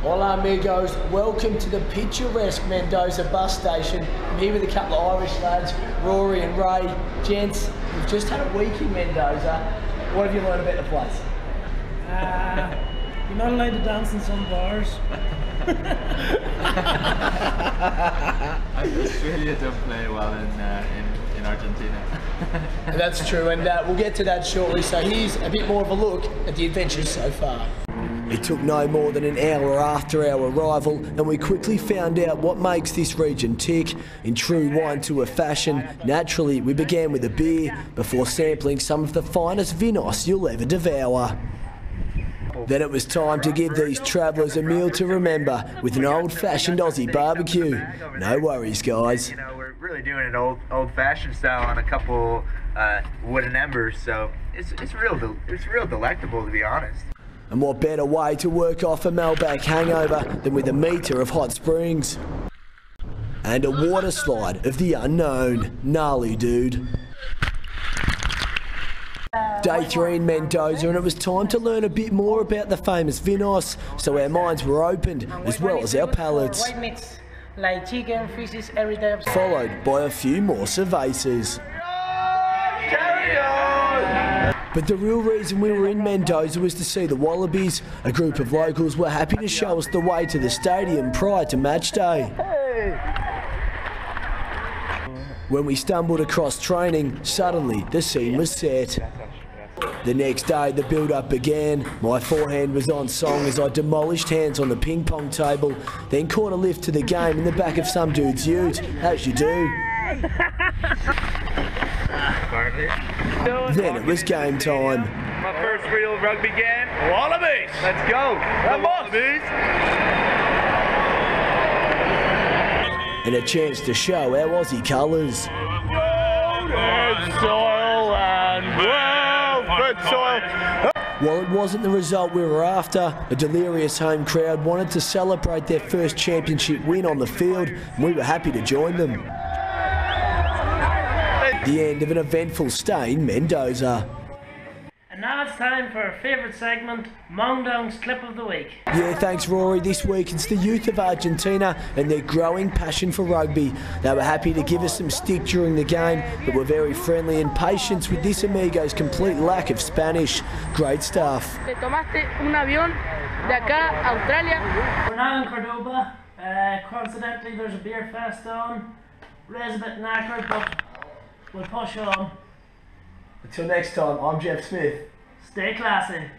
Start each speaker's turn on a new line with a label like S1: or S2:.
S1: Hola amigos, welcome to the picturesque Mendoza bus station. I'm here with a couple of Irish lads, Rory and Ray. Gents, we've just had a week in Mendoza. What have you learned about the place?
S2: You're not allowed to dance in some bars.
S3: Australia don't play well in Argentina.
S1: That's true, and we'll get to that shortly. So here's a bit more of a look at the adventures so far. It took no more than an hour after our arrival and we quickly found out what makes this region tick. In true wine tour fashion, naturally we began with a beer before sampling some of the finest vinos you'll ever devour. Then it was time to give these travellers a meal to remember with an old-fashioned Aussie barbecue. No worries, guys.
S4: You know, we're really doing it old-fashioned style on a couple wooden embers, so it's real delectable, to be honest.
S1: And what better way to work off a Malbec hangover than with a metre of hot springs? And a water slide of the unknown. Gnarly, dude. Day 3 in Mendoza, and it was time to learn a bit more about the famous vinos, so our minds were opened, as well as our palates.
S2: White meats, like chicken, fishes, every type.
S1: Followed by a few more cervezas. But the real reason we were in Mendoza was to see the Wallabies. A group of locals were happy to show us the way to the stadium prior to match day. When we stumbled across training, suddenly the scene was set. The next day the build-up began. My forehand was on song as I demolished hands on the ping pong table, then caught a lift to the game in the back of some dude's ute, as you do. Then it was game time.
S4: My first real rugby game. Wallabies! Let's go! The Wallabies!
S1: And a chance to show our Aussie colours.
S4: Soil and well-fed soil.
S1: While it wasn't the result we were after, a delirious home crowd wanted to celebrate their first championship win on the field, and we were happy to join them. The end of an eventful stay in Mendoza.
S2: And now it's time for our favourite segment, Mongdong's Clip of the Week.
S1: Yeah, thanks Rory. This week it's the youth of Argentina and their growing passion for rugby. They were happy to give us some stick during the game, but were very friendly and patient with this amigo's complete lack of Spanish. Great stuff.
S5: Te tomaste un avión de acá a Australia.
S2: We're now in Cordoba. Coincidentally, there's a beer fest on. Ray's a bit knackered, but we'll push on.
S1: Until next time, I'm Jeff Smith.
S2: Stay classy.